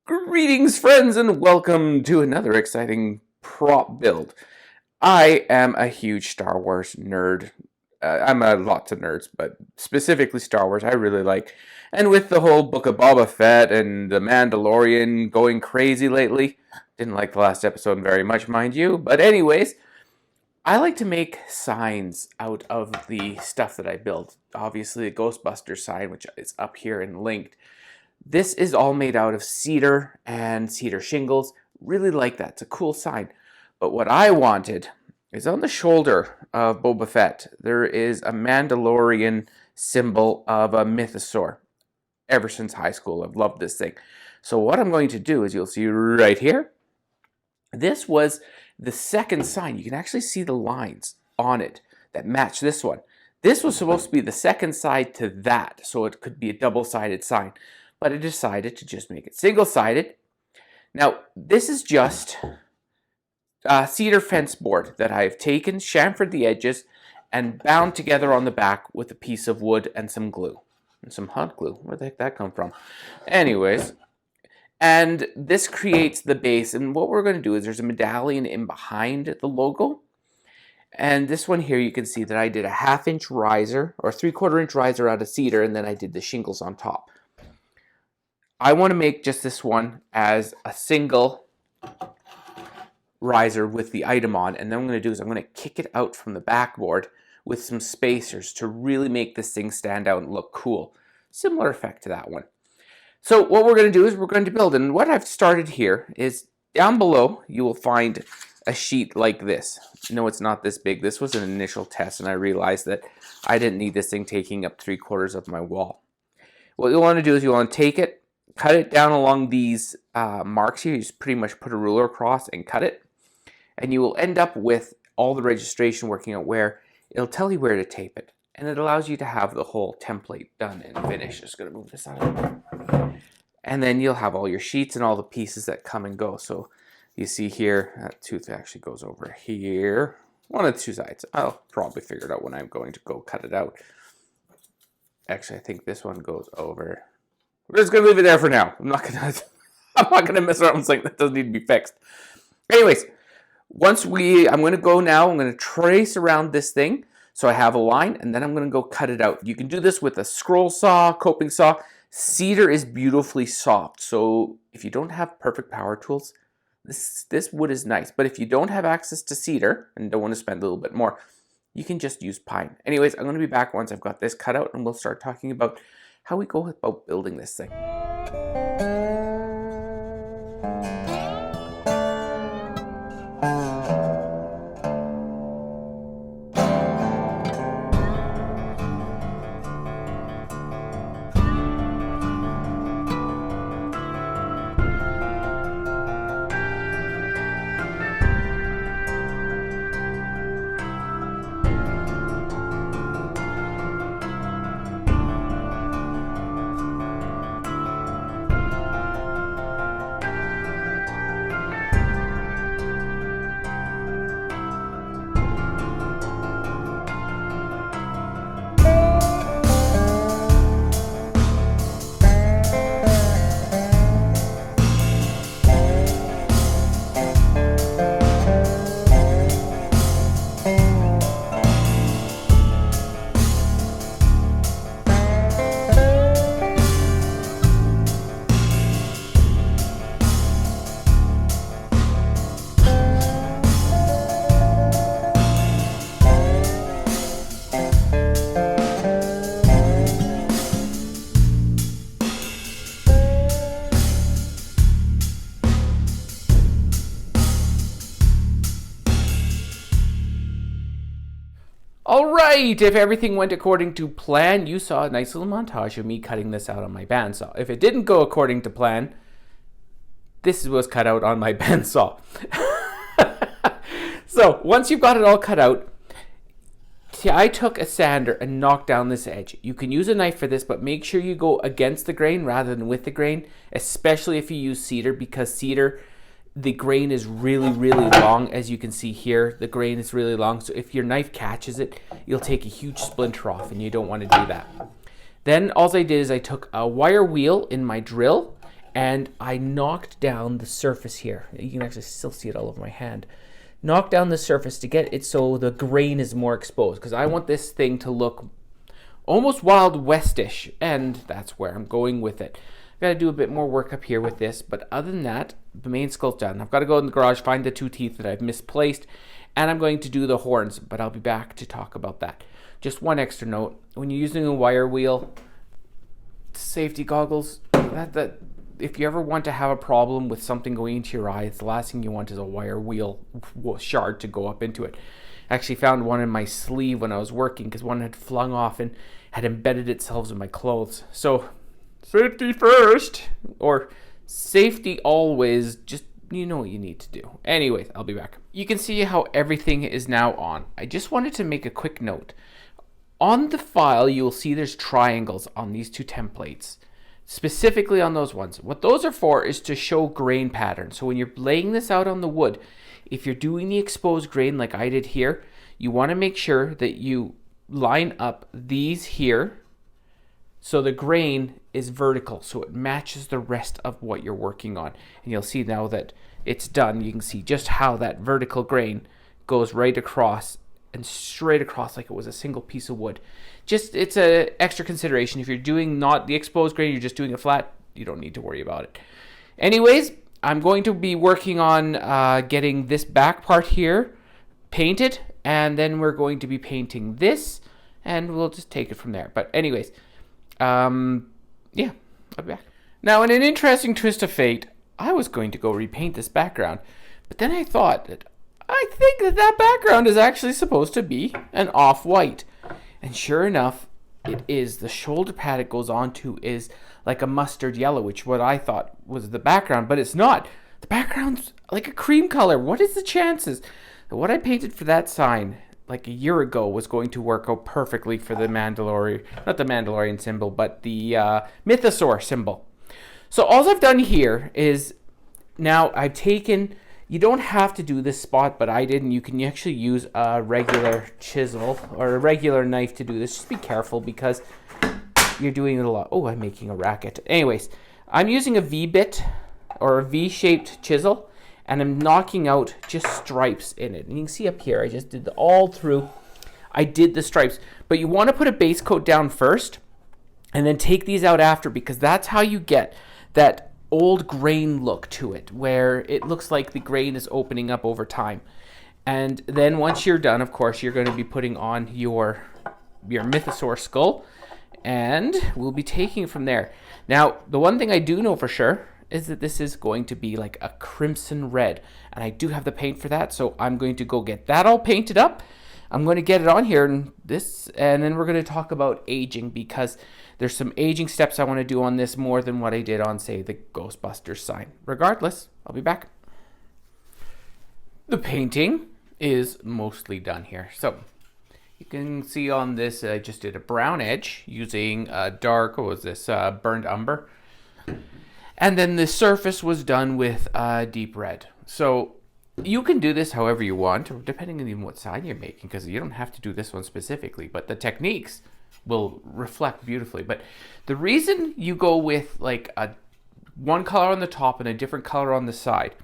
Greetings, friends, and welcome to another exciting prop build. I am a huge Star Wars nerd. I'm a lots of nerds, but specifically Star Wars I really like. And with the whole Book of Boba Fett and the Mandalorian going crazy lately, didn't like the last episode very much, mind you. But anyways, I like to make signs out of the stuff that I build. Obviously, the Ghostbusters sign, which is up here and linked. This is all made out of cedar and cedar shingles. Really like that. It's a cool sign. But what I wanted is on the shoulder of Boba Fett, there is a Mandalorian symbol of a mythosaur. Ever since high school, I've loved this thing. So what I'm going to do is you'll see right here. This was the second sign. You can actually see the lines on it that match this one. This was supposed to be the second side to that, so it could be a double-sided sign. But I decided to just make it single-sided. Now, this is just a cedar fence board that I've taken, chamfered the edges, and bound together on the back with a piece of wood and some glue. And some hot glue. Where the heck did that come from? Anyways, and this creates the base. And what we're going to do is there's a medallion in behind the logo. And this one here, you can see that I did a 1/2 inch riser, or 3/4 inch riser out of cedar, and then I did the shingles on top. I want to make just this one as a single riser with the item on, and then what I'm going to do is I'm going to kick it out from the backboard with some spacers to really make this thing stand out and look cool. Similar effect to that one. So what we're going to do is we're going to build, and what I've started here is down below you will find a sheet like this. No, it's not this big. This was an initial test, and I realized that I didn't need this thing taking up 3/4 of my wall. What you want to do is you want to take it, cut it down along these marks here. You just pretty much put a ruler across and cut it. And you will end up with all the registration working out where it'll tell you where to tape it. And it allows you to have the whole template done and finished. Just going to move this out of the way. And then you'll have all your sheets and all the pieces that come and go. So you see here, that tooth actually goes over here. One of the two sides. I'll probably figure it out when I'm going to go cut it out. Actually, I think this one goes over. We're just gonna leave it there for now. I'm not gonna mess around with something that doesn't need to be fixed. Anyways, I'm gonna go now. I'm gonna trace around this thing so I have a line, and then I'm gonna go cut it out. You can do this with a scroll saw, coping saw. Cedar is beautifully soft, so if you don't have perfect power tools, this wood is nice. But if you don't have access to cedar and don't want to spend a little bit more, you can just use pine. Anyways, I'm gonna be back once I've got this cut out, and we'll start talking about how we go about building this thing. Alright, if everything went according to plan, you saw a nice little montage of me cutting this out on my bandsaw. If it didn't go according to plan, this was cut out on my bandsaw. So, once you've got it all cut out, see, I took a sander and knocked down this edge. You can use a knife for this, but make sure you go against the grain rather than with the grain, especially if you use cedar, because cedar, the grain is really, really long. As you can see here, the grain is really long. So if your knife catches it, you'll take a huge splinter off, and you don't want to do that. Then all I did is I took a wire wheel in my drill and I knocked down the surface here. You can actually still see it all over my hand. Knock down the surface to get it so the grain is more exposed, because I want this thing to look almost Wild Westish, and that's where I'm going with it. I've got to do a bit more work up here with this, but other than that, the main skull's done. I've got to go in the garage, find the 2 teeth that I've misplaced, and I'm going to do the horns, but I'll be back to talk about that. Just one extra note, when you're using a wire wheel, safety goggles, if you ever want to have a problem with something going into your eye, the last thing you want is a wire wheel shard to go up into it. I actually found one in my sleeve when I was working because one had flung off and had embedded itself in my clothes. So, safety first, or safety always, just you know what you need to do. Anyways, I'll be back. You can see how everything is now on. I just wanted to make a quick note. On the file, you'll see there's triangles on these 2 templates. Specifically on those ones. What those are for is to show grain patterns. So when you're laying this out on the wood, if you're doing the exposed grain like I did here, you want to make sure that you line up these here so the grain is vertical, so it matches the rest of what you're working on. And you'll see now that it's done, you can see just how that vertical grain goes right across and straight across like it was a single piece of wood. Just, it's a extra consideration. If you're doing not the exposed grain, you're just doing it flat, you don't need to worry about it. Anyways, I'm going to be working on getting this back part here painted, and then we're going to be painting this, and we'll just take it from there. But anyways, yeah, I'll be back. Now, in an interesting twist of fate, I was going to go repaint this background, but then I thought that I think that background is actually supposed to be an off-white. And sure enough, it is. The shoulder pad it goes onto is like a mustard yellow, which what I thought was the background, but it's not. The background's like a cream color. What is the chances that what I painted for that sign like a year ago was going to work out perfectly for the Mandalorian, not the Mandalorian symbol, but the Mythosaur symbol. So all I've done here is now I've taken... You don't have to do this spot, but I didn't. You can actually use a regular chisel or a regular knife to do this. Just be careful because you're doing it a lot. Oh, I'm making a racket. Anyways, I'm using a V-bit or a V-shaped chisel, and I'm knocking out just stripes in it. And you can see up here, I just did all through. I did the stripes. But you want to put a base coat down first and then take these out after, because that's how you get that old grain look to it, where it looks like the grain is opening up over time. And then once you're done, of course, you're going to be putting on your Mythosaur skull, and we'll be taking it from there. Now, the one thing I do know for sure is that this is going to be like a crimson red, and I do have the paint for that, so I'm going to go get that all painted up. I'm going to get it on here, and then we're going to talk about aging, because there's some aging steps I want to do on this more than what I did on, say, the Ghostbusters sign. Regardless, I'll be back. The painting is mostly done here. So you can see on this, I just did a brown edge using a dark, burnt umber. And then the surface was done with deep red. So you can do this however you want, or depending on even what sign you're making, because you don't have to do this one specifically, but the techniques will reflect beautifully. But the reason you go with like one color on the top and a different color on the side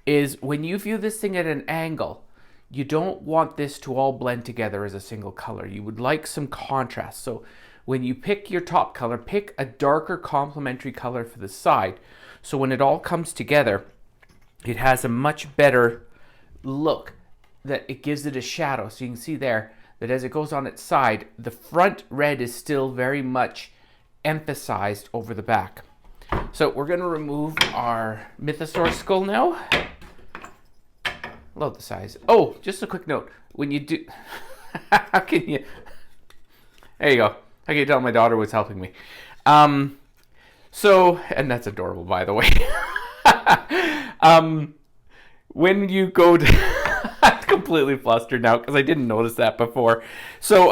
is when you view this thing at an angle, you don't want this to all blend together as a single color. You would like some contrast. So when you pick your top color, pick a darker complementary color for the side. So when it all comes together, it has a much better look, that it gives it a shadow. So you can see there that as it goes on its side, the front red is still very much emphasized over the back. So we're going to remove our Mythosaur skull now. Love the size. Oh, just a quick note. When you do... How can you... There you go. I can tell my daughter was helping me. So, and that's adorable, by the way. When you go to... I'm completely flustered now because I didn't notice that before. So,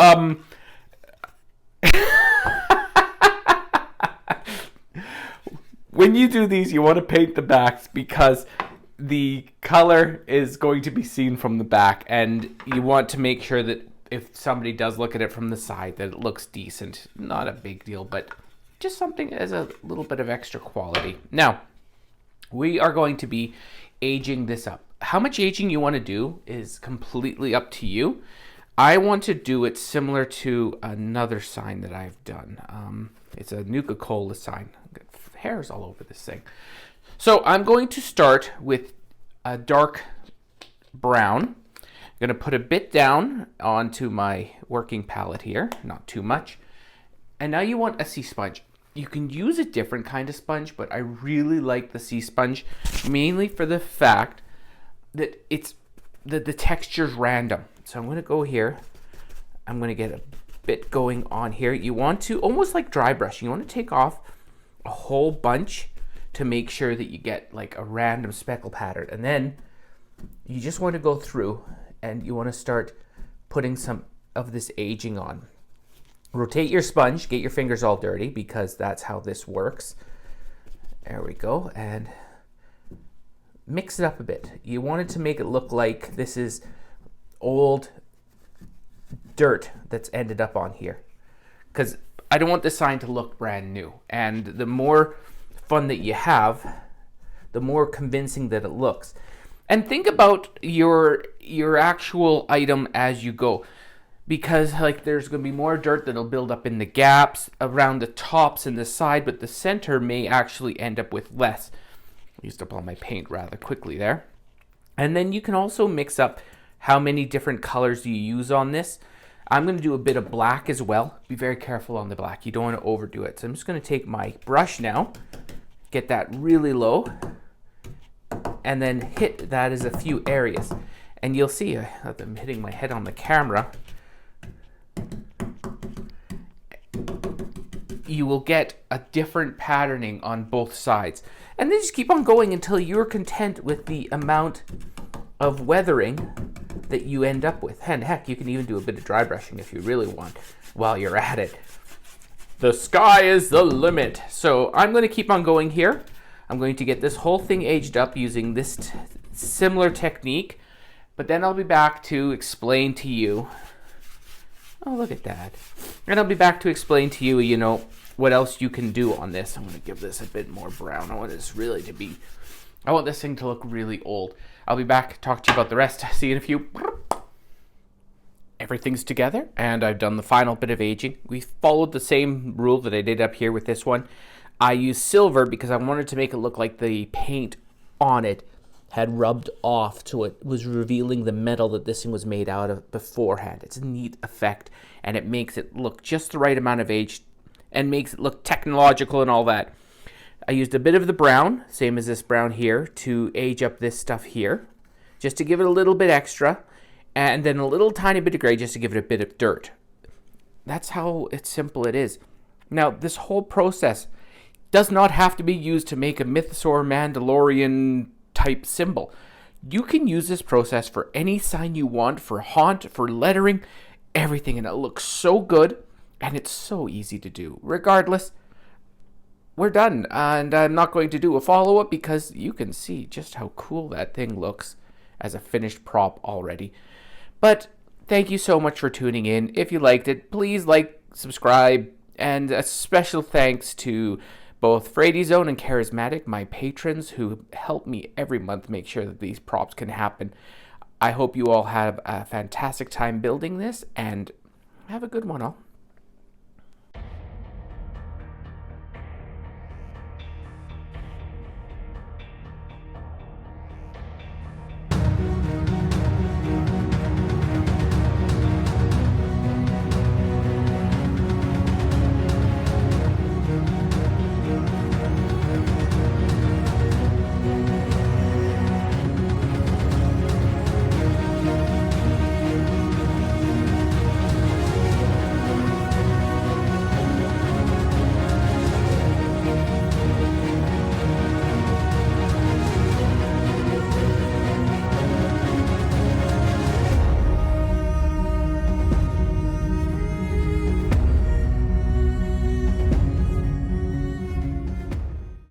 when you do these, you want to paint the backs because the color is going to be seen from the back, and you want to make sure that if somebody does look at it from the side, that it looks decent. Not a big deal, but just something as a little bit of extra quality. Now, we are going to be aging this up. How much aging you want to do is completely up to you. I want to do it similar to another sign that I've done. It's a Nuka-Cola sign. I've got hairs all over this thing. So I'm going to start with a dark brown. I'm going to put a bit down onto my working palette here, not too much. And now you want a sea sponge. You can use a different kind of sponge, but I really like the sea sponge, mainly for the fact that the texture's random. So I'm going to go here. I'm going to get a bit going on here. You want to, almost like dry brushing, you want to take off a whole bunch to make sure that you get like a random speckle pattern. And then you just want to go through and you want to start putting some of this aging on. Rotate your sponge, get your fingers all dirty because that's how this works. There we go. And mix it up a bit. You want it to make it look like this is old dirt that's ended up on here. Because I don't want the sign to look brand new. And the more fun that you have, the more convincing that it looks. And think about your actual item as you go. Because like there's going to be more dirt that'll build up in the gaps around the tops and the side, but the center may actually end up with less. I used up all my paint rather quickly there. And then you can also mix up how many different colors you use on this. I'm going to do a bit of black as well. Be very careful on the black. You don't want to overdo it. So I'm just going to take my brush now, get that really low, and then hit that as a few areas. And you'll see I'm hitting my head on the camera. You will get a different patterning on both sides. And then just keep on going until you're content with the amount of weathering that you end up with. And heck, you can even do a bit of dry brushing if you really want while you're at it. The sky is the limit. So I'm going to keep on going here. I'm going to get this whole thing aged up using this similar technique. But then I'll be back to explain to you. Oh, look at that. And I'll be back to explain to you, you know, what else you can do on this. I'm going to give this a bit more brown. I want this thing to look really old. I'll be back to talk to you about the rest. See you in a few. Everything's together, and I've done the final bit of aging. We followed the same rule that I did up here with this one. I used silver because I wanted to make it look like the paint on it had rubbed off, so it was revealing the metal that this thing was made out of beforehand. It's a neat effect, and it makes it look just the right amount of age and makes it look technological and all that. I used a bit of the brown, same as this brown here, to age up this stuff here, just to give it a little bit extra, and then a little tiny bit of gray just to give it a bit of dirt. That's how simple it is. Now, this whole process does not have to be used to make a Mythosaur Mandalorian type symbol. You can use this process for any sign you want, for haunt, for lettering, everything, and it looks so good, and it's so easy to do. Regardless, we're done, and I'm not going to do a follow-up because you can see just how cool that thing looks as a finished prop already. But thank you so much for tuning in. If you liked it, please like, subscribe, and a special thanks to both Freddy Zone and Charismatic, my patrons who help me every month make sure that these props can happen. I hope you all have a fantastic time building this, and have a good one all.